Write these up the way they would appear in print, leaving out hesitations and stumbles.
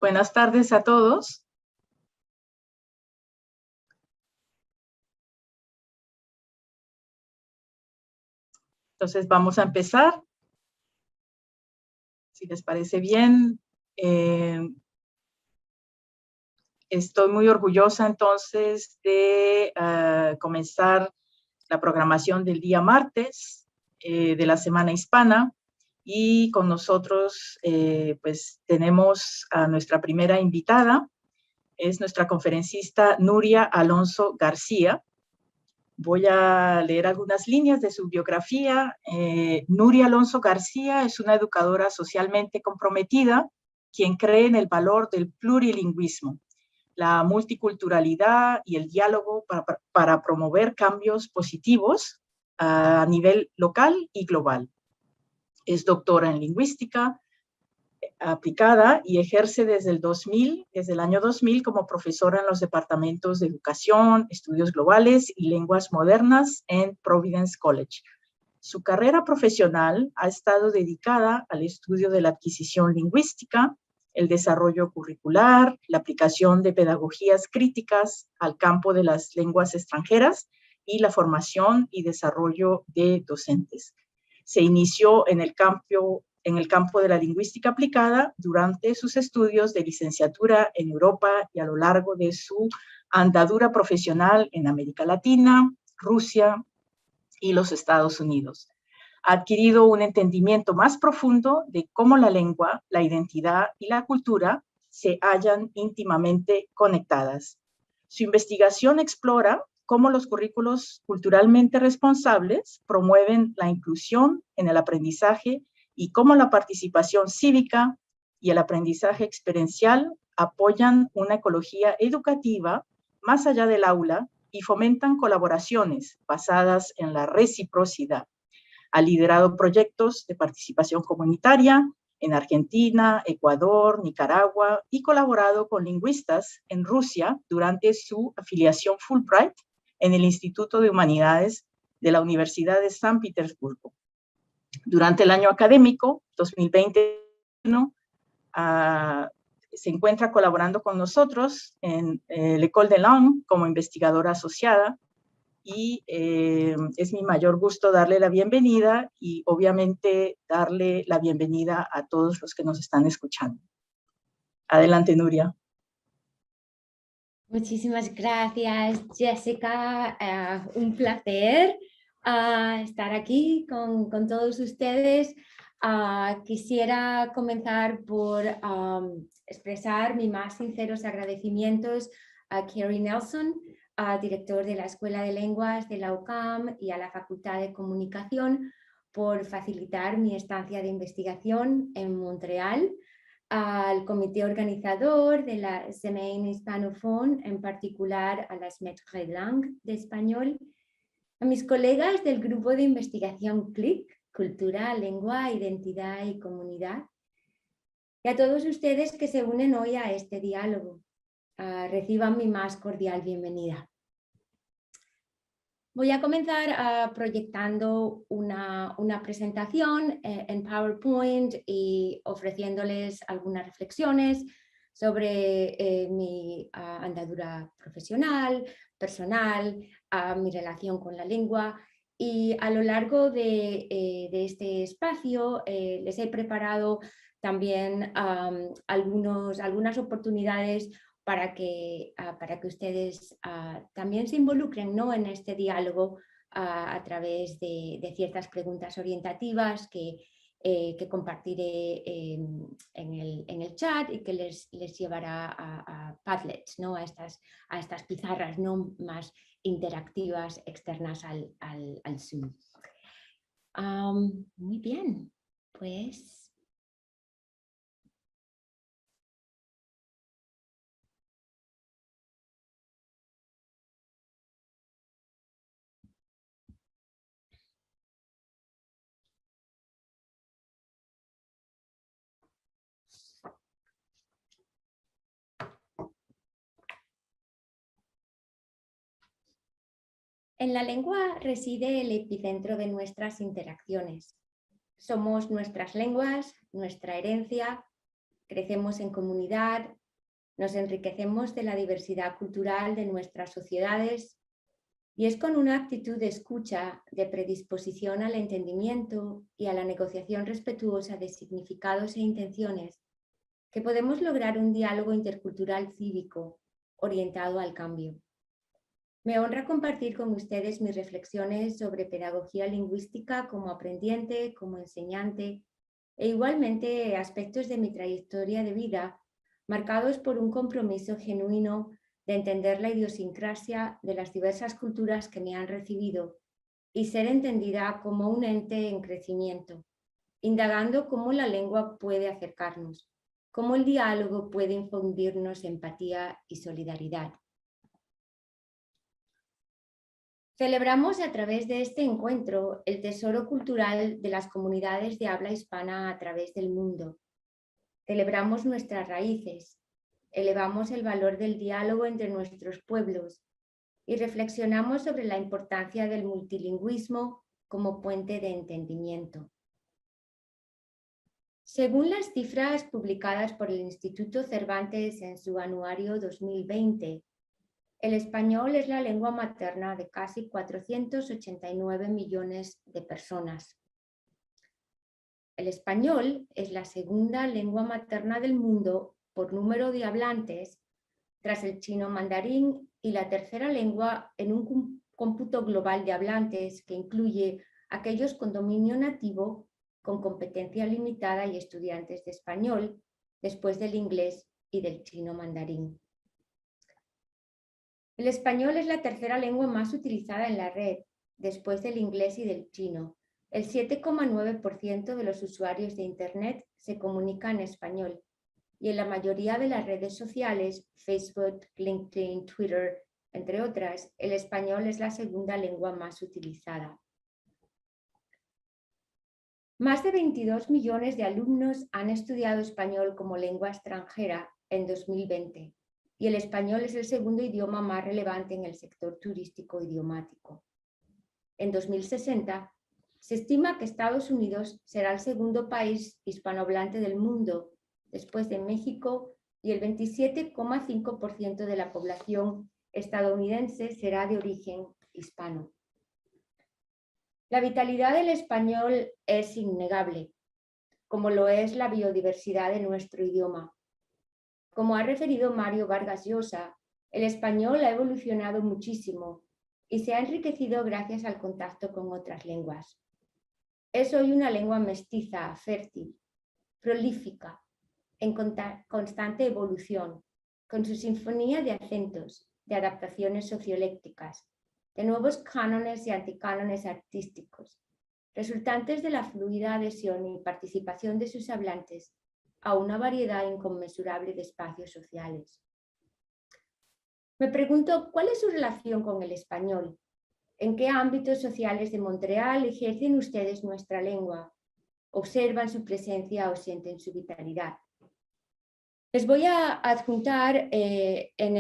Buenas tardes a todos. Entonces vamos a empezar. Si les parece bien. Estoy muy orgullosa entonces de comenzar la programación del día martes de la Semana Hispana. Y con nosotros pues tenemos a nuestra primera invitada. Es nuestra conferencista Nuria Alonso García. Voy a leer algunas líneas de su biografía. Nuria Alonso García es una educadora socialmente comprometida, quien cree en el valor del plurilingüismo, la multiculturalidad y el diálogo para promover cambios positivos a nivel local y global. Es doctora en lingüística aplicada y ejerce desde el año 2000 como profesora en los departamentos de Educación, Estudios Globales y Lenguas Modernas en Providence College. Su carrera profesional ha estado dedicada al estudio de la adquisición lingüística, el desarrollo curricular, la aplicación de pedagogías críticas al campo de las lenguas extranjeras y la formación y desarrollo de docentes. Se inició en el campo de la lingüística aplicada durante sus estudios de licenciatura en Europa y a lo largo de su andadura profesional en América Latina, Rusia y los Estados Unidos. Ha adquirido un entendimiento más profundo de cómo la lengua, la identidad y la cultura se hallan íntimamente conectadas. Su investigación explora cómo los currículos culturalmente responsables promueven la inclusión en el aprendizaje y cómo la participación cívica y el aprendizaje experiencial apoyan una ecología educativa más allá del aula y fomentan colaboraciones basadas en la reciprocidad. Ha liderado proyectos de participación comunitaria en Argentina, Ecuador, Nicaragua y colaborado con lingüistas en Rusia durante su afiliación Fulbright en el Instituto de Humanidades de la Universidad de San Petersburgo. Durante el año académico 2021 se encuentra colaborando con nosotros en l'École des Langues como investigadora asociada y es mi mayor gusto darle la bienvenida y obviamente darle la bienvenida a todos los que nos están escuchando. Adelante, Nuria. Muchísimas gracias, Jessica. Un placer estar aquí con todos ustedes. Quisiera comenzar por expresar mis más sinceros agradecimientos a Kerry Nelson, director de la Escuela de Lenguas de la UQAM, y a la Facultad de Comunicación por facilitar mi estancia de investigación en Montreal, al comité organizador de la Semaine Hispanophone, en particular a las Maîtres de Langue de español, a mis colegas del grupo de investigación CLIC, Cultura, Lengua, Identidad y Comunidad, y a todos ustedes que se unen hoy a este diálogo. Reciban mi más cordial bienvenida. Voy a comenzar proyectando una presentación en PowerPoint y ofreciéndoles algunas reflexiones sobre mi andadura profesional, personal, mi relación con la lengua, y a lo largo de este espacio les he preparado también algunas oportunidades para que ustedes también se involucren, ¿no?, en este diálogo a través de ciertas preguntas orientativas que compartiré en el chat y que les llevará a Padlets, ¿no?, a estas pizarras, ¿no?, más interactivas externas al Zoom. Muy bien, pues... En la lengua reside el epicentro de nuestras interacciones. Somos nuestras lenguas, nuestra herencia, crecemos en comunidad, nos enriquecemos de la diversidad cultural de nuestras sociedades y es con una actitud de escucha, de predisposición al entendimiento y a la negociación respetuosa de significados e intenciones que podemos lograr un diálogo intercultural cívico orientado al cambio. Me honra compartir con ustedes mis reflexiones sobre pedagogía lingüística como aprendiente, como enseñante e igualmente aspectos de mi trayectoria de vida marcados por un compromiso genuino de entender la idiosincrasia de las diversas culturas que me han recibido y ser entendida como un ente en crecimiento, indagando cómo la lengua puede acercarnos, cómo el diálogo puede infundirnos empatía y solidaridad. Celebramos a través de este encuentro el tesoro cultural de las comunidades de habla hispana a través del mundo. Celebramos nuestras raíces, elevamos el valor del diálogo entre nuestros pueblos y reflexionamos sobre la importancia del multilingüismo como puente de entendimiento. Según las cifras publicadas por el Instituto Cervantes en su anuario 2020, el español es la lengua materna de casi 489 millones de personas. El español es la segunda lengua materna del mundo por número de hablantes, tras el chino mandarín, y la tercera lengua en un cómputo global de hablantes que incluye aquellos con dominio nativo, con competencia limitada y estudiantes de español, después del inglés y del chino mandarín. El español es la tercera lengua más utilizada en la red, después del inglés y del chino. El 7,9% de los usuarios de Internet se comunica en español y en la mayoría de las redes sociales, Facebook, LinkedIn, Twitter, entre otras, el español es la segunda lengua más utilizada. Más de 22 millones de alumnos han estudiado español como lengua extranjera en 2020 y el español es el segundo idioma más relevante en el sector turístico idiomático. En 2060, se estima que Estados Unidos será el segundo país hispanohablante del mundo, después de México, y el 27,5% de la población estadounidense será de origen hispano. La vitalidad del español es innegable, como lo es la biodiversidad de nuestro idioma. Como ha referido Mario Vargas Llosa, el español ha evolucionado muchísimo y se ha enriquecido gracias al contacto con otras lenguas. Es hoy una lengua mestiza, fértil, prolífica, en constante evolución, con su sinfonía de acentos, de adaptaciones sociolécticas, de nuevos cánones y anticánones artísticos, resultantes de la fluida adhesión y participación de sus hablantes a una variedad inconmensurable de espacios sociales. Me pregunto, ¿cuál es su relación con el español? ¿En qué ámbitos sociales de Montreal ejercen ustedes nuestra lengua? ¿Observan su presencia o sienten su vitalidad? Les voy a adjuntar en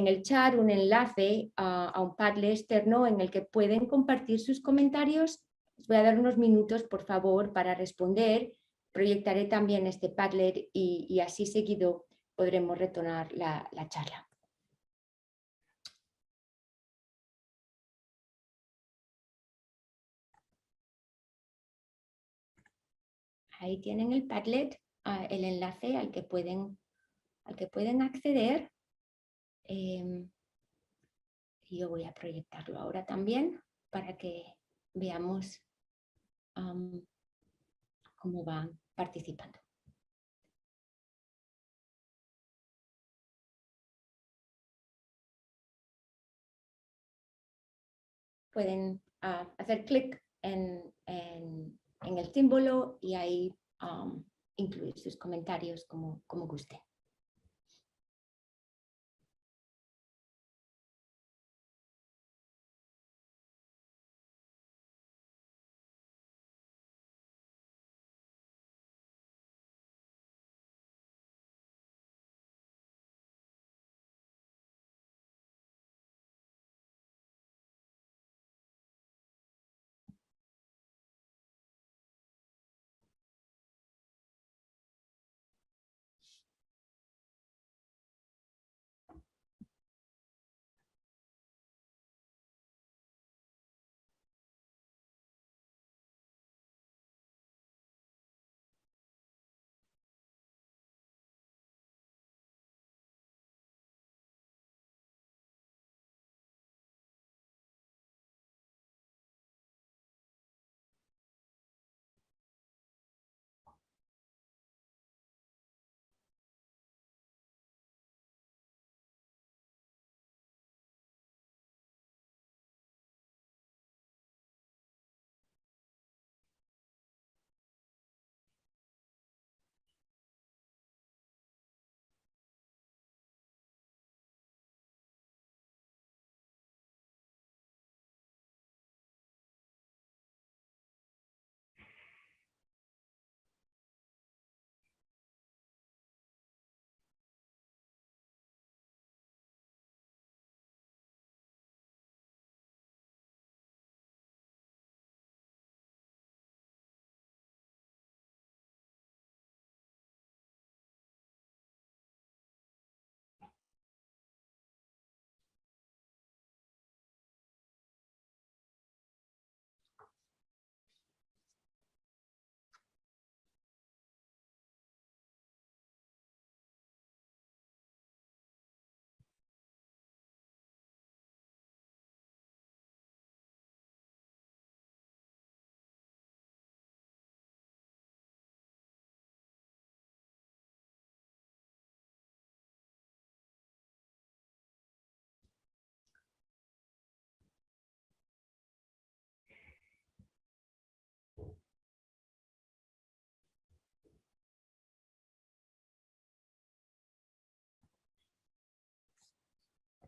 el chat un enlace a un Padlet externo en el que pueden compartir sus comentarios. Les voy a dar unos minutos, por favor, para responder. Proyectaré también este Padlet y así seguido podremos retomar la charla. Ahí tienen el Padlet, el enlace al que pueden acceder. Yo voy a proyectarlo ahora también para que veamos cómo van participando. Pueden hacer clic en el símbolo y ahí incluir sus comentarios como guste.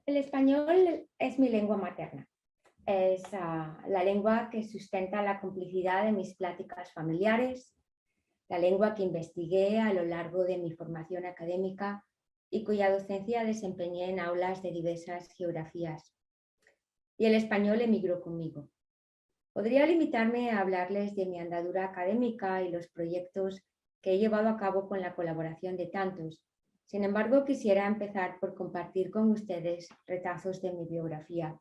El español es mi lengua materna. Es la lengua que sustenta la complicidad de mis pláticas familiares, la lengua que investigué a lo largo de mi formación académica y cuya docencia desempeñé en aulas de diversas geografías. Y el español emigró conmigo. Podría limitarme a hablarles de mi andadura académica y los proyectos que he llevado a cabo con la colaboración de tantos. Sin embargo, quisiera empezar por compartir con ustedes retazos de mi biografía.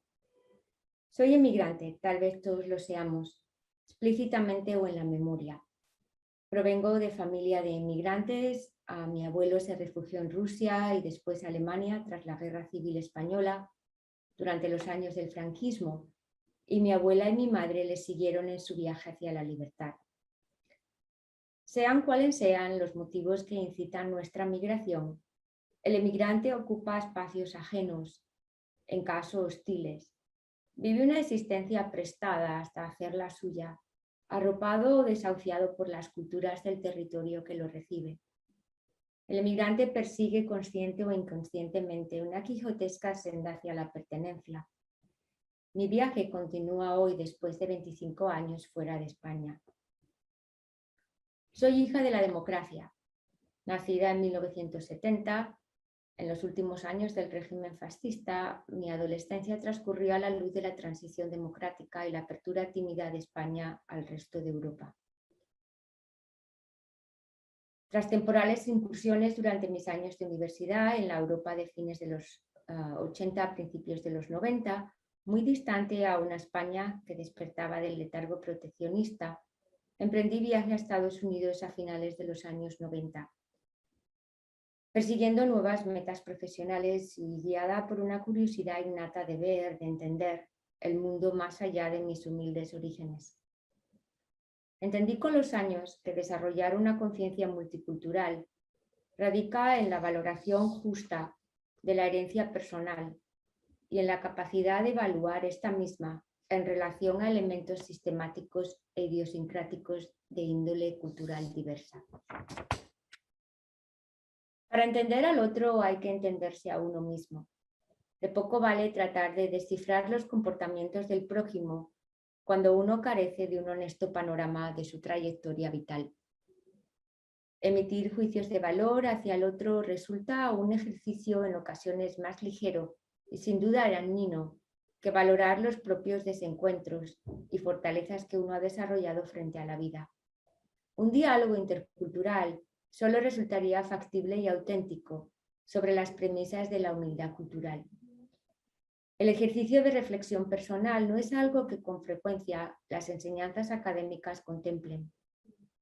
Soy emigrante, tal vez todos lo seamos, explícitamente o en la memoria. Provengo de familia de emigrantes. Mi abuelo se refugió en Rusia y después Alemania tras la Guerra Civil Española durante los años del franquismo, y mi abuela y mi madre le siguieron en su viaje hacia la libertad. Sean cuales sean los motivos que incitan nuestra migración, el emigrante ocupa espacios ajenos, en caso hostiles. Vive una existencia prestada hasta hacerla suya, arropado o desahuciado por las culturas del territorio que lo recibe. El emigrante persigue consciente o inconscientemente una quijotesca senda hacia la pertenencia. Mi viaje continúa hoy después de 25 años fuera de España. Soy hija de la democracia, nacida en 1970. En los últimos años del régimen fascista, mi adolescencia transcurrió a la luz de la transición democrática y la apertura tímida de España al resto de Europa. Tras temporales incursiones durante mis años de universidad en la Europa de fines de los 80 a principios de los 90, muy distante a una España que despertaba del letargo proteccionista, emprendí viaje a Estados Unidos a finales de los años 90. Persiguiendo nuevas metas profesionales y guiada por una curiosidad innata de ver, de entender el mundo más allá de mis humildes orígenes. Entendí con los años que desarrollar una conciencia multicultural radica en la valoración justa de la herencia personal y en la capacidad de evaluar esta misma en relación a elementos sistemáticos e idiosincráticos de índole cultural diversa. Para entender al otro hay que entenderse a uno mismo. De poco vale tratar de descifrar los comportamientos del prójimo cuando uno carece de un honesto panorama de su trayectoria vital. Emitir juicios de valor hacia el otro resulta un ejercicio en ocasiones más ligero y sin duda dañino que valorar los propios desencuentros y fortalezas que uno ha desarrollado frente a la vida. Un diálogo intercultural solo resultaría factible y auténtico sobre las premisas de la humildad cultural. El ejercicio de reflexión personal no es algo que con frecuencia las enseñanzas académicas contemplen.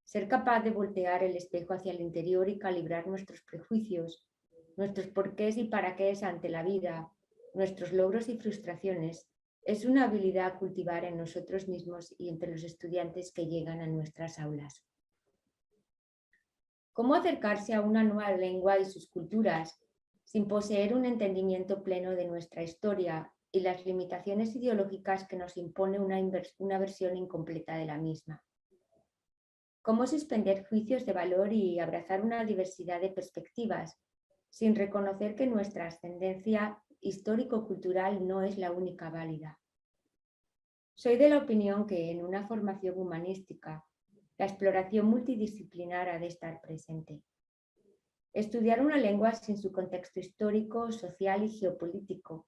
Ser capaz de voltear el espejo hacia el interior y calibrar nuestros prejuicios, nuestros porqués y para qué ante la vida, nuestros logros y frustraciones, es una habilidad a cultivar en nosotros mismos y entre los estudiantes que llegan a nuestras aulas. ¿Cómo acercarse a una nueva lengua y sus culturas sin poseer un entendimiento pleno de nuestra historia y las limitaciones ideológicas que nos impone una versión incompleta de la misma? ¿Cómo suspender juicios de valor y abrazar una diversidad de perspectivas sin reconocer que nuestra ascendencia histórico-cultural no es la única válida? Soy de la opinión que en una formación humanística la exploración multidisciplinar ha de estar presente. Estudiar una lengua sin su contexto histórico, social y geopolítico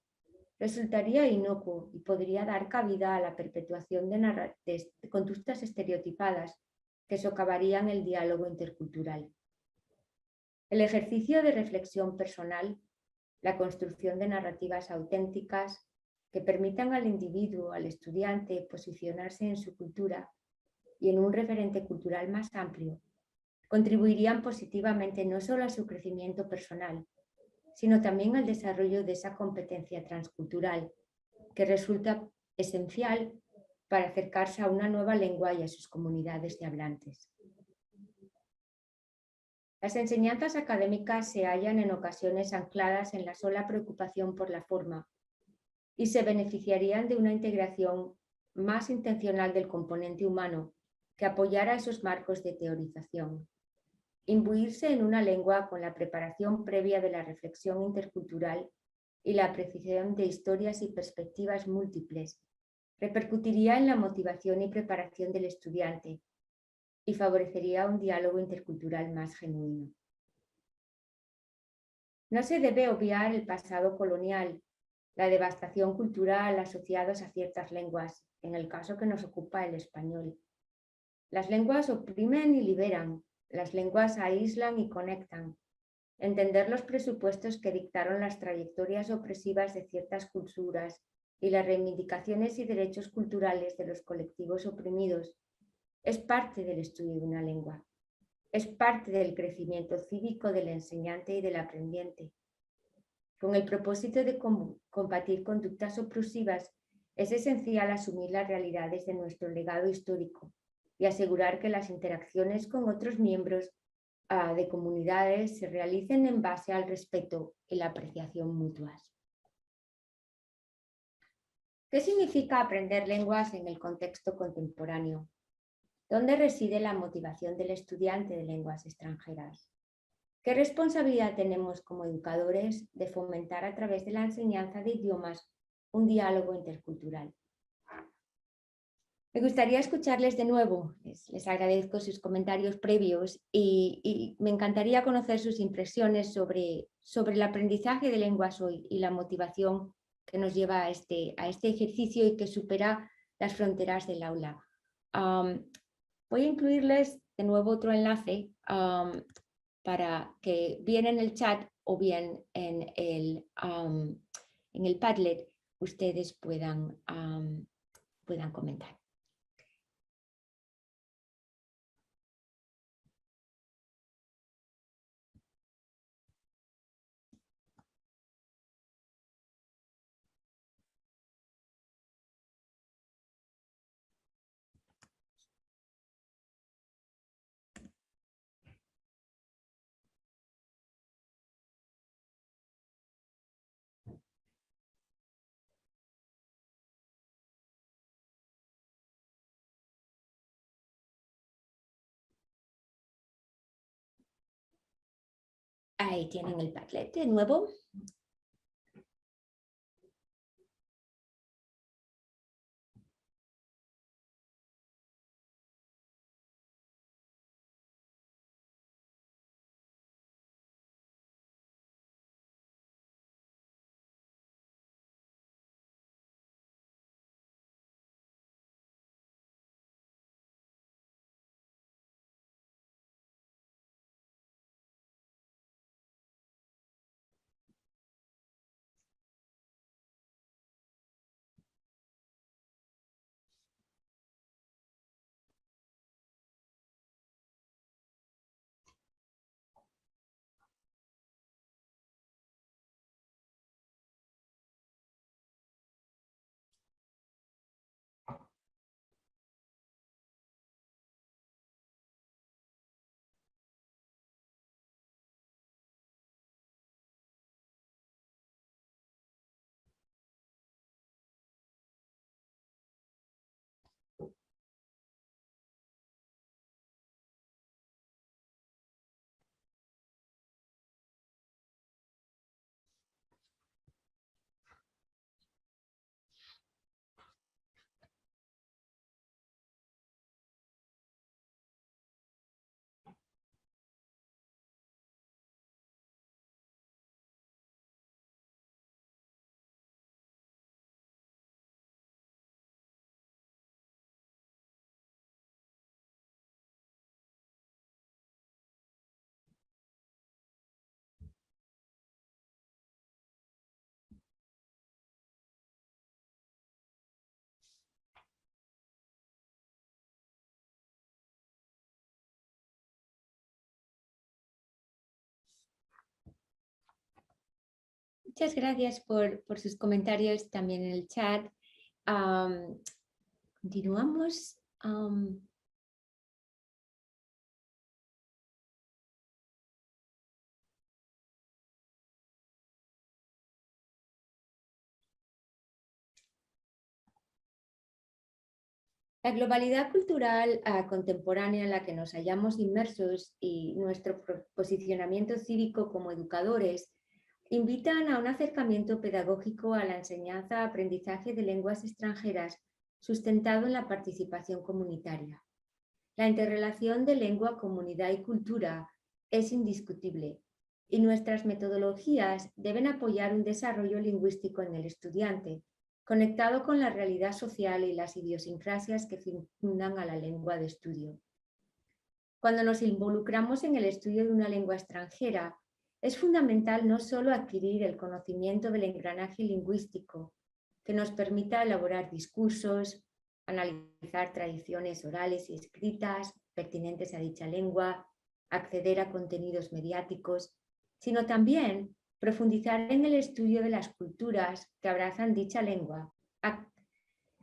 resultaría inocuo y podría dar cabida a la perpetuación de conductas estereotipadas que socavarían el diálogo intercultural. El ejercicio de reflexión personal, la construcción de narrativas auténticas que permitan al individuo, al estudiante, posicionarse en su cultura y en un referente cultural más amplio, contribuirían positivamente no solo a su crecimiento personal, sino también al desarrollo de esa competencia transcultural que resulta esencial para acercarse a una nueva lengua y a sus comunidades de hablantes. Las enseñanzas académicas se hallan en ocasiones ancladas en la sola preocupación por la forma y se beneficiarían de una integración más intencional del componente humano que apoyara esos marcos de teorización. Imbuirse en una lengua con la preparación previa de la reflexión intercultural y la apreciación de historias y perspectivas múltiples repercutiría en la motivación y preparación del estudiante y favorecería un diálogo intercultural más genuino. No se debe obviar el pasado colonial, la devastación cultural asociados a ciertas lenguas, en el caso que nos ocupa el español. Las lenguas oprimen y liberan, las lenguas aíslan y conectan. Entender los presupuestos que dictaron las trayectorias opresivas de ciertas culturas y las reivindicaciones y derechos culturales de los colectivos oprimidos es parte del estudio de una lengua. Es parte del crecimiento cívico del enseñante y del aprendiente. Con el propósito de combatir conductas opresivas, es esencial asumir las realidades de nuestro legado histórico y asegurar que las interacciones con otros miembros de comunidades se realicen en base al respeto y la apreciación mutuas. ¿Qué significa aprender lenguas en el contexto contemporáneo? ¿Dónde reside la motivación del estudiante de lenguas extranjeras? ¿Qué responsabilidad tenemos como educadores de fomentar a través de la enseñanza de idiomas un diálogo intercultural? Me gustaría escucharles de nuevo, les agradezco sus comentarios previos y me encantaría conocer sus impresiones sobre el aprendizaje de lenguas hoy y la motivación que nos lleva a este ejercicio y que supera las fronteras del aula. Voy a incluirles de nuevo otro enlace para que bien en el chat o bien en el Padlet ustedes puedan comentar. Ahí tienen el Padlet de nuevo. Muchas gracias por sus comentarios también en el chat. Continuamos. La globalidad cultural contemporánea en la que nos hallamos inmersos y nuestro posicionamiento cívico como educadores invitan a un acercamiento pedagógico a la enseñanza-aprendizaje de lenguas extranjeras sustentado en la participación comunitaria. La interrelación de lengua, comunidad y cultura es indiscutible y nuestras metodologías deben apoyar un desarrollo lingüístico en el estudiante, conectado con la realidad social y las idiosincrasias que circundan a la lengua de estudio. Cuando nos involucramos en el estudio de una lengua extranjera, es fundamental no solo adquirir el conocimiento del engranaje lingüístico, que nos permita elaborar discursos, analizar tradiciones orales y escritas pertinentes a dicha lengua, acceder a contenidos mediáticos, sino también profundizar en el estudio de las culturas que abrazan dicha lengua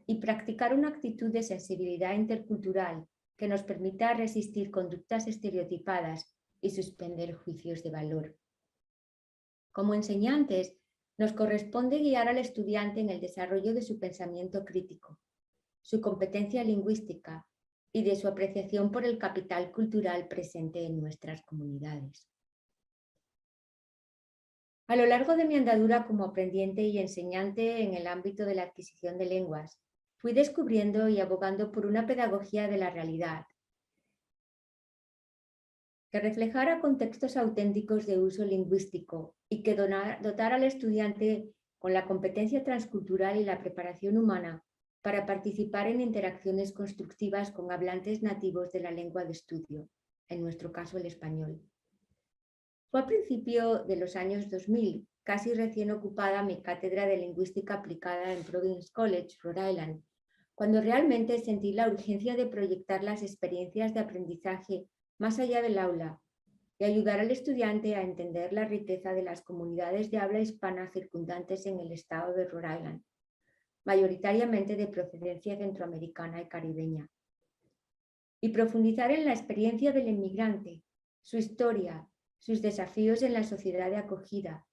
y practicar una actitud de sensibilidad intercultural que nos permita resistir conductas estereotipadas y suspender juicios de valor. Como enseñantes, nos corresponde guiar al estudiante en el desarrollo de su pensamiento crítico, su competencia lingüística y de su apreciación por el capital cultural presente en nuestras comunidades. A lo largo de mi andadura como aprendiente y enseñante en el ámbito de la adquisición de lenguas, fui descubriendo y abogando por una pedagogía de la realidad que reflejara contextos auténticos de uso lingüístico y que dotara al estudiante con la competencia transcultural y la preparación humana para participar en interacciones constructivas con hablantes nativos de la lengua de estudio, en nuestro caso el español. Fue a principio de los años 2000, casi recién ocupada mi cátedra de lingüística aplicada en Providence College, Rhode Island, cuando realmente sentí la urgencia de proyectar las experiencias de aprendizaje más allá del aula y ayudar al estudiante a entender la riqueza de las comunidades de habla hispana circundantes en el estado de Rhode Island, mayoritariamente de procedencia centroamericana y caribeña, y profundizar en la experiencia del inmigrante, su historia, sus desafíos en la sociedad de acogida,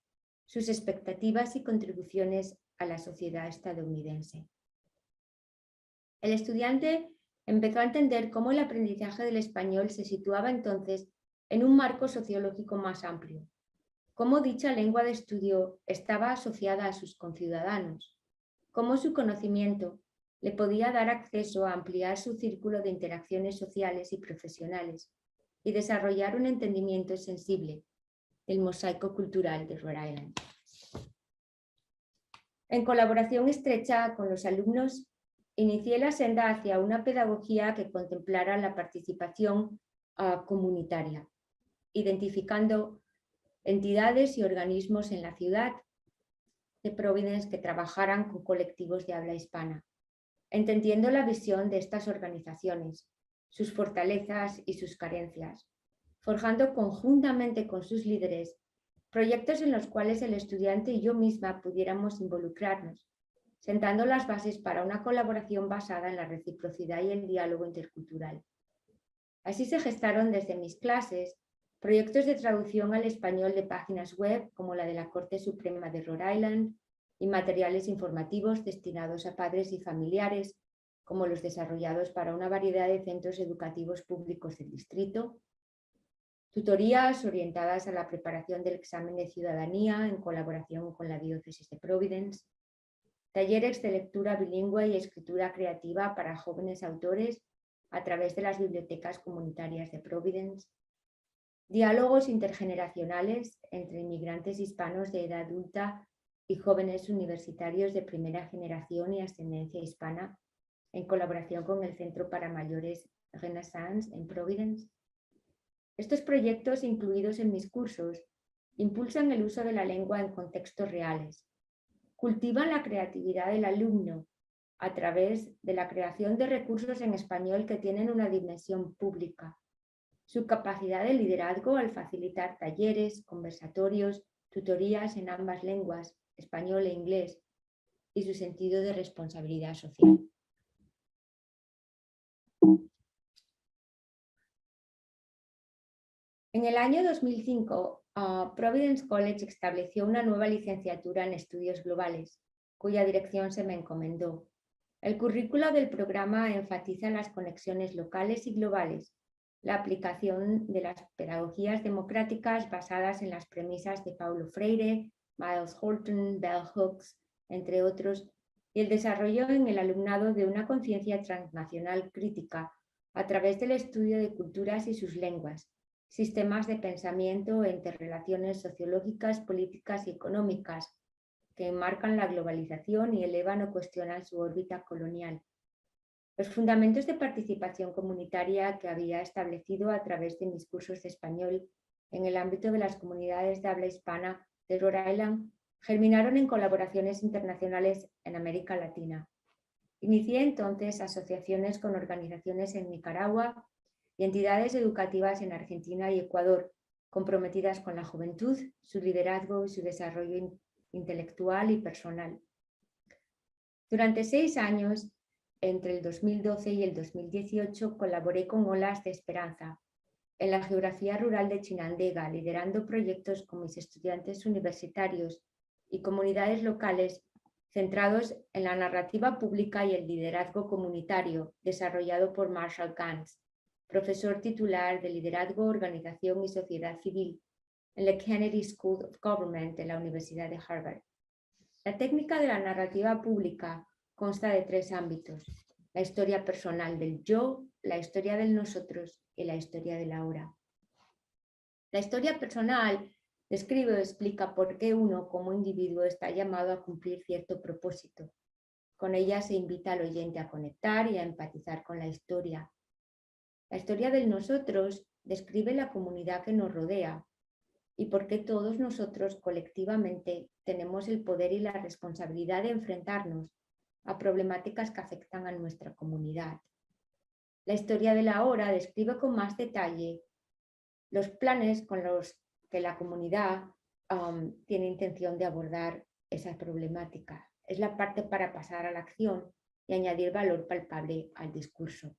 sus expectativas y contribuciones a la sociedad estadounidense. El estudiante empezó a entender cómo el aprendizaje del español se situaba entonces en un marco sociológico más amplio, cómo dicha lengua de estudio estaba asociada a sus conciudadanos, cómo su conocimiento le podía dar acceso a ampliar su círculo de interacciones sociales y profesionales y desarrollar un entendimiento sensible del mosaico cultural de Rhode Island. En colaboración estrecha con los alumnos, inicié la senda hacia una pedagogía que contemplara la participación comunitaria, identificando entidades y organismos en la ciudad de Providence que trabajaran con colectivos de habla hispana, entendiendo la visión de estas organizaciones, sus fortalezas y sus carencias, forjando conjuntamente con sus líderes proyectos en los cuales el estudiante y yo misma pudiéramos involucrarnos, sentando las bases para una colaboración basada en la reciprocidad y el diálogo intercultural. Así se gestaron desde mis clases proyectos de traducción al español de páginas web como la de la Corte Suprema de Rhode Island y materiales informativos destinados a padres y familiares, como los desarrollados para una variedad de centros educativos públicos del distrito, tutorías orientadas a la preparación del examen de ciudadanía en colaboración con la diócesis de Providence, talleres de lectura bilingüe y escritura creativa para jóvenes autores a través de las bibliotecas comunitarias de Providence, diálogos intergeneracionales entre inmigrantes hispanos de edad adulta y jóvenes universitarios de primera generación y ascendencia hispana en colaboración con el Centro para Mayores Renaissance en Providence. Estos proyectos, incluidos en mis cursos, impulsan el uso de la lengua en contextos reales, cultivan la creatividad del alumno a través de la creación de recursos en español que tienen una dimensión pública, su capacidad de liderazgo al facilitar talleres, conversatorios, tutorías en ambas lenguas, español e inglés, y su sentido de responsabilidad social. En el año 2005, Providence College estableció una nueva licenciatura en estudios globales, cuya dirección se me encomendó. El currículo del programa enfatiza las conexiones locales y globales, la aplicación de las pedagogías democráticas basadas en las premisas de Paulo Freire, Miles Horton, Bell Hooks, entre otros, y el desarrollo en el alumnado de una conciencia transnacional crítica a través del estudio de culturas y sus lenguas, sistemas de pensamiento e interrelaciones sociológicas, políticas y económicas que enmarcan la globalización y elevan o cuestionan su órbita colonial. Los fundamentos de participación comunitaria que había establecido a través de mis cursos de español en el ámbito de las comunidades de habla hispana de Rhode Island germinaron en colaboraciones internacionales en América Latina. Inicié entonces asociaciones con organizaciones en Nicaragua y entidades educativas en Argentina y Ecuador, comprometidas con la juventud, su liderazgo y su desarrollo intelectual y personal. Durante 6 años, entre el 2012 y el 2018, colaboré con Olas de Esperanza en la geografía rural de Chinandega, liderando proyectos con mis estudiantes universitarios y comunidades locales centrados en la narrativa pública y el liderazgo comunitario desarrollado por Marshall Ganz, profesor titular de Liderazgo, Organización y Sociedad Civil en la Kennedy School of Government de la Universidad de Harvard. La técnica de la narrativa pública consta de 3 ámbitos: la historia personal del yo, la historia del nosotros y la historia del ahora. La historia personal describe o explica por qué uno como individuo está llamado a cumplir cierto propósito. Con ella se invita al oyente a conectar y a empatizar con la historia. La historia del nosotros describe la comunidad que nos rodea y por qué todos nosotros colectivamente tenemos el poder y la responsabilidad de enfrentarnos a problemáticas que afectan a nuestra comunidad. La historia del ahora describe con más detalle los planes con los que la comunidad tiene intención de abordar esa problemática. Es la parte para pasar a la acción y añadir valor palpable al discurso.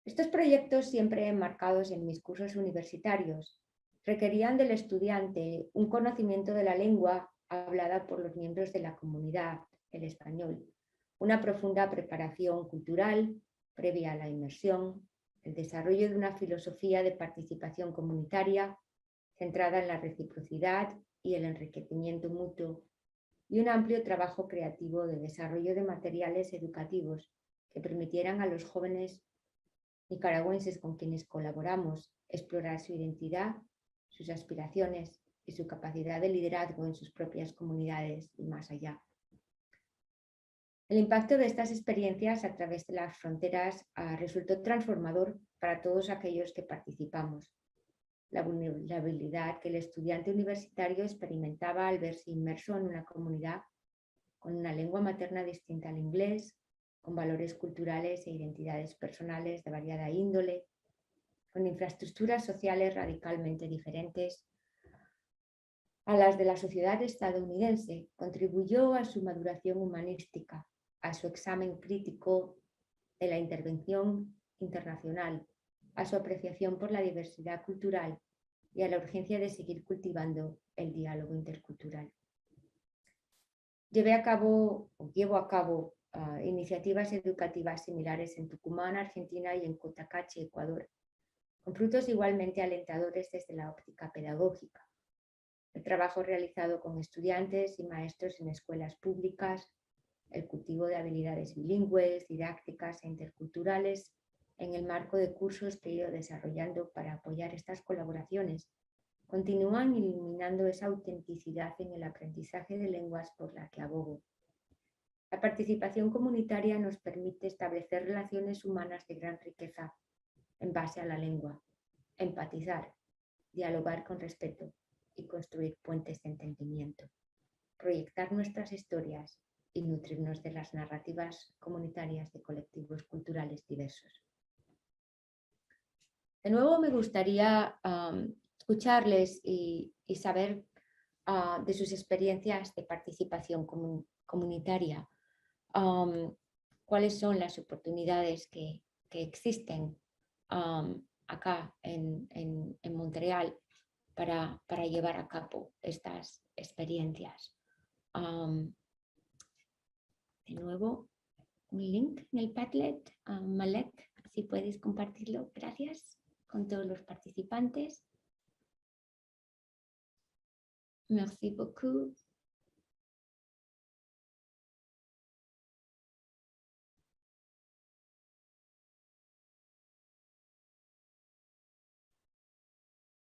Estos proyectos, siempre enmarcados en mis cursos universitarios, requerían del estudiante un conocimiento de la lengua hablada por los miembros de la comunidad, el español, una profunda preparación cultural previa a la inmersión, el desarrollo de una filosofía de participación comunitaria centrada en la reciprocidad y el enriquecimiento mutuo, y un amplio trabajo creativo de desarrollo de materiales educativos que permitieran a los jóvenes nicaragüenses con quienes colaboramos explorar su identidad, sus aspiraciones y su capacidad de liderazgo en sus propias comunidades y más allá. El impacto de estas experiencias a través de las fronteras resultó transformador para todos aquellos que participamos. La vulnerabilidad que el estudiante universitario experimentaba al verse inmerso en una comunidad con una lengua materna distinta al inglés, con valores culturales e identidades personales de variada índole, con infraestructuras sociales radicalmente diferentes a las de la sociedad estadounidense, contribuyó a su maduración humanística, a su examen crítico de la intervención internacional, a su apreciación por la diversidad cultural y a la urgencia de seguir cultivando el diálogo intercultural. Llevo a cabo iniciativas educativas similares en Tucumán, Argentina, y en Cotacachi, Ecuador, con frutos igualmente alentadores desde la óptica pedagógica. El trabajo realizado con estudiantes y maestros en escuelas públicas, el cultivo de habilidades bilingües, didácticas e interculturales en el marco de cursos que he ido desarrollando para apoyar estas colaboraciones, continúan iluminando esa autenticidad en el aprendizaje de lenguas por la que abogo. La participación comunitaria nos permite establecer relaciones humanas de gran riqueza en base a la lengua, empatizar, dialogar con respeto y construir puentes de entendimiento, proyectar nuestras historias y nutrirnos de las narrativas comunitarias de colectivos culturales diversos. De nuevo, me gustaría escucharles y saber de sus experiencias de participación comunitaria. ¿Cuáles son las oportunidades que existen acá en Montreal para llevar a cabo estas experiencias? De nuevo, un link en el Padlet. Malek, si puedes compartirlo, gracias, con todos los participantes. Merci beaucoup.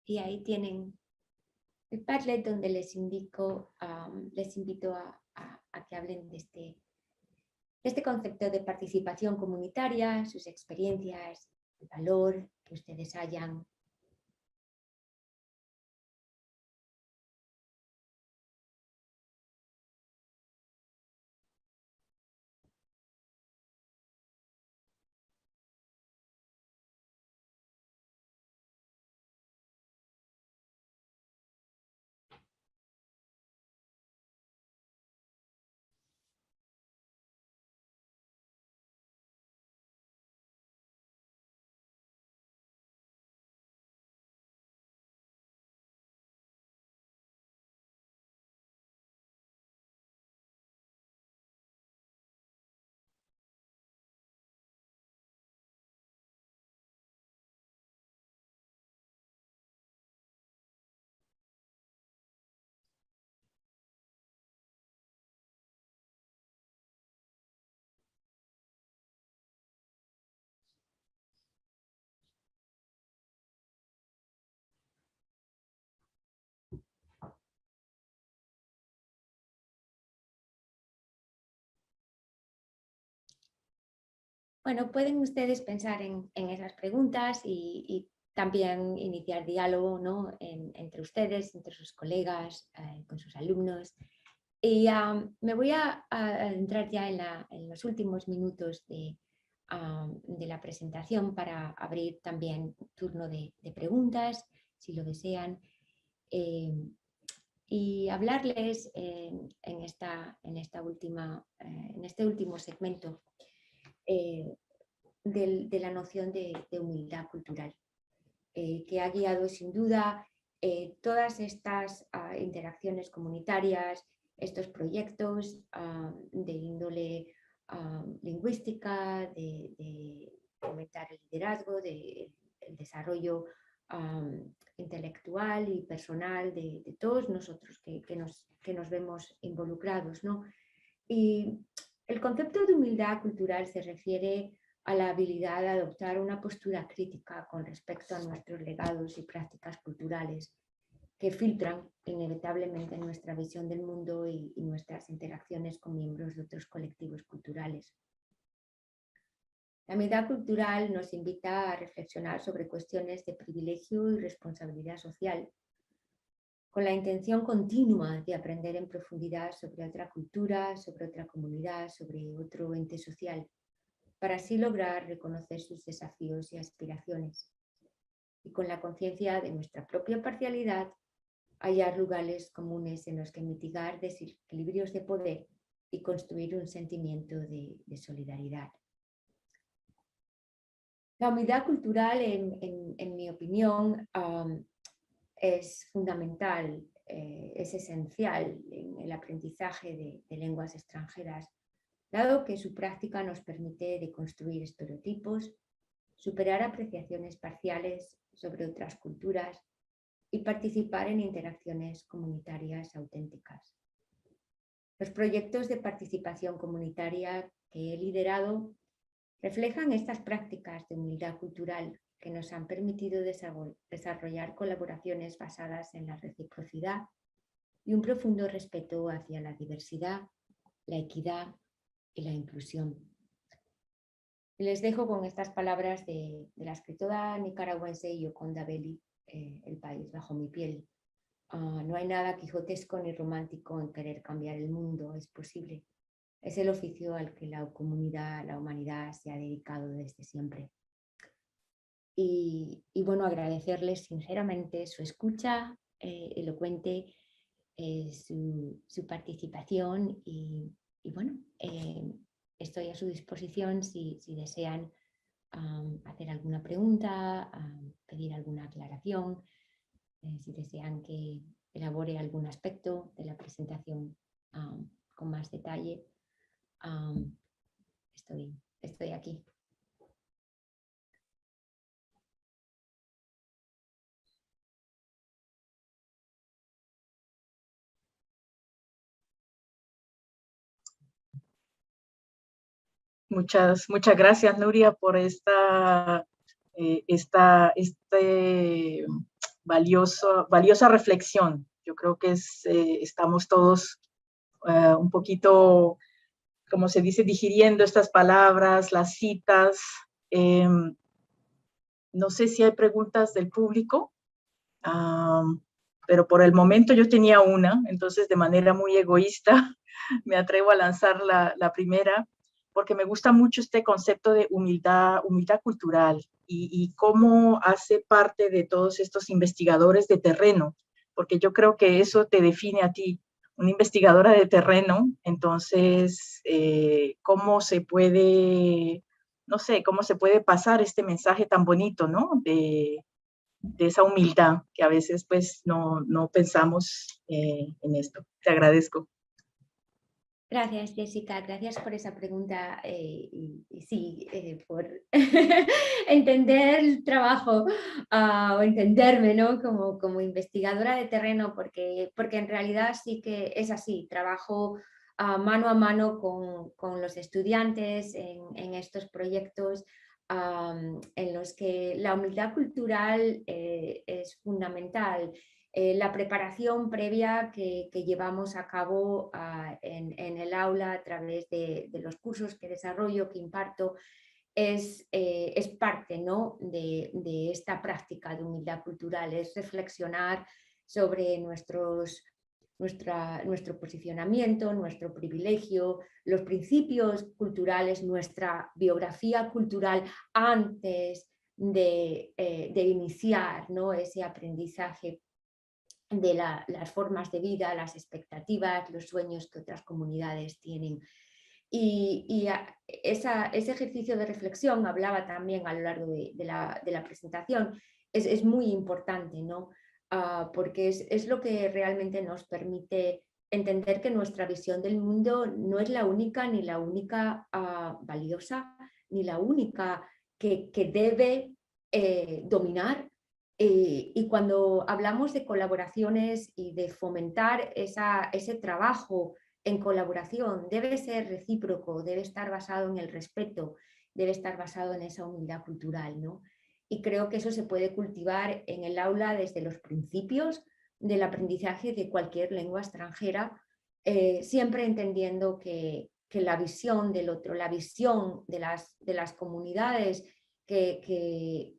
Y ahí tienen el Padlet, donde les invito a que hablen de este concepto de participación comunitaria, sus experiencias, el valor que ustedes hayan. Bueno, pueden ustedes pensar en esas preguntas y también iniciar diálogo, ¿no? Entre ustedes, entre sus colegas, con sus alumnos. Y me voy a entrar ya en los últimos minutos de la presentación para abrir también turno de preguntas, si lo desean, y hablarles en este último segmento de la noción de humildad cultural, que ha guiado sin duda todas estas interacciones comunitarias, estos proyectos de índole lingüística, de fomentar el liderazgo, el desarrollo intelectual y personal de todos nosotros que nos vemos involucrados, ¿no? Y el concepto de humildad cultural se refiere a la habilidad de adoptar una postura crítica con respecto a nuestros legados y prácticas culturales que filtran inevitablemente nuestra visión del mundo y nuestras interacciones con miembros de otros colectivos culturales. La humildad cultural nos invita a reflexionar sobre cuestiones de privilegio y responsabilidad social, con la intención continua de aprender en profundidad sobre otra cultura, sobre otra comunidad, sobre otro ente social, para así lograr reconocer sus desafíos y aspiraciones. Y con la conciencia de nuestra propia parcialidad, hallar lugares comunes en los que mitigar desequilibrios de poder y construir un sentimiento de solidaridad. La humildad cultural, en mi opinión, es fundamental, es esencial en el aprendizaje de lenguas extranjeras, dado que su práctica nos permite deconstruir estereotipos, superar apreciaciones parciales sobre otras culturas y participar en interacciones comunitarias auténticas. Los proyectos de participación comunitaria que he liderado reflejan estas prácticas de humildad cultural que nos han permitido desarrollar colaboraciones basadas en la reciprocidad y un profundo respeto hacia la diversidad, la equidad y la inclusión. Les dejo con estas palabras de la escritora nicaragüense Yoconda Belli, El país bajo mi piel. No hay nada quijotesco ni romántico en querer cambiar el mundo, es posible. Es el oficio al que la comunidad, la humanidad se ha dedicado desde siempre. Y bueno, agradecerles sinceramente su escucha elocuente, su participación y bueno, estoy a su disposición si desean hacer alguna pregunta, pedir alguna aclaración, si desean que elabore algún aspecto de la presentación con más detalle. Estoy aquí. Muchas gracias, Nuria, por esta valiosa reflexión. Yo creo que estamos todos un poquito, como se dice, digiriendo estas palabras, las citas. No sé si hay preguntas del público, pero por el momento yo tenía una, entonces de manera muy egoísta me atrevo a lanzar la primera, porque me gusta mucho este concepto de humildad cultural y cómo hace parte de todos estos investigadores de terreno, porque yo creo que eso te define a ti, una investigadora de terreno. Entonces, ¿cómo se puede, no sé, cómo se puede pasar este mensaje tan bonito, ¿no? De esa humildad que a veces pues no pensamos en esto. Te agradezco. Gracias, Jessica. Gracias por esa pregunta y sí, por entender el trabajo o entenderme, ¿no? como investigadora de terreno, porque en realidad sí que es así. Trabajo mano a mano con los estudiantes en estos proyectos en los que la humildad cultural es fundamental. La preparación previa que llevamos a cabo en el aula a través de los cursos que desarrollo, que imparto, es parte, ¿no? de esta práctica de humildad cultural, es reflexionar sobre nuestro posicionamiento, nuestro privilegio, los principios culturales, nuestra biografía cultural antes de iniciar, ¿no? ese aprendizaje de las formas de vida, las expectativas, los sueños que otras comunidades tienen. Y ese ejercicio de reflexión, hablaba también a lo largo de la presentación, es muy importante, ¿no? Porque es lo que realmente nos permite entender que nuestra visión del mundo no es la única, ni la única valiosa, ni la única que debe dominar. Y cuando hablamos de colaboraciones y de fomentar ese trabajo en colaboración, debe ser recíproco, debe estar basado en el respeto, debe estar basado en esa humildad cultural, ¿no? Y creo que eso se puede cultivar en el aula desde los principios del aprendizaje de cualquier lengua extranjera, siempre entendiendo que la visión del otro, la visión de las comunidades que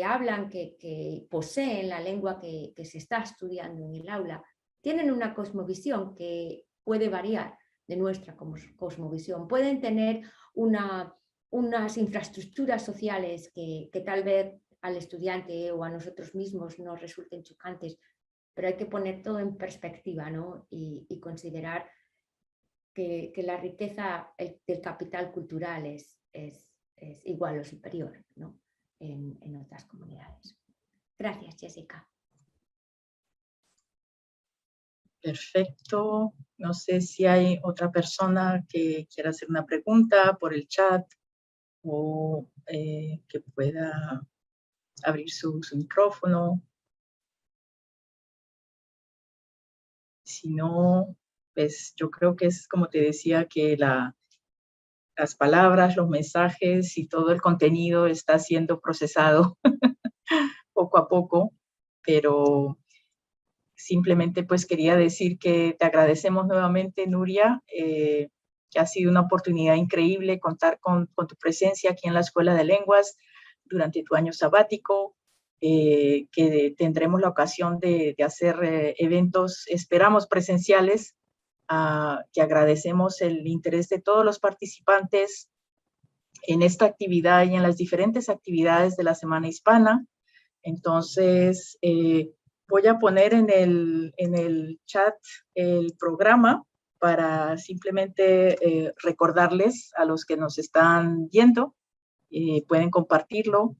hablan, que poseen la lengua que se está estudiando en el aula, tienen una cosmovisión que puede variar de nuestra cosmovisión. Pueden tener unas infraestructuras sociales que tal vez al estudiante o a nosotros mismos nos resulten chocantes, pero hay que poner todo en perspectiva, ¿no? y considerar que la riqueza del capital cultural es igual o superior, ¿no? en otras comunidades. Gracias, Jessica. Perfecto. No sé si hay otra persona que quiera hacer una pregunta por el chat o que pueda abrir su micrófono. Si no, pues yo creo que es como te decía, que las palabras, los mensajes y todo el contenido está siendo procesado poco a poco, pero simplemente pues quería decir que te agradecemos nuevamente, Nuria, que ha sido una oportunidad increíble contar con tu presencia aquí en la Escuela de Lenguas durante tu año sabático, que tendremos la ocasión de hacer eventos, esperamos presenciales, que agradecemos el interés de todos los participantes en esta actividad y en las diferentes actividades de la Semana Hispana. Entonces, voy a poner en el chat el programa para simplemente recordarles a los que nos están viendo, pueden compartirlo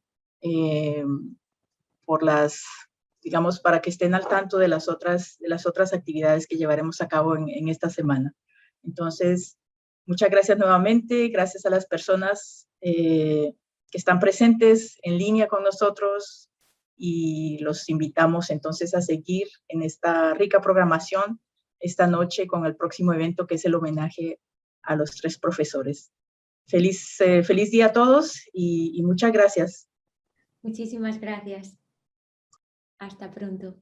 digamos, para que estén al tanto de las otras actividades que llevaremos a cabo en esta semana. Entonces, muchas gracias nuevamente, gracias a las personas que están presentes en línea con nosotros, y los invitamos entonces a seguir en esta rica programación esta noche con el próximo evento, que es el homenaje a los 3 profesores. feliz día a todos y muchas gracias. Muchísimas gracias. Hasta pronto.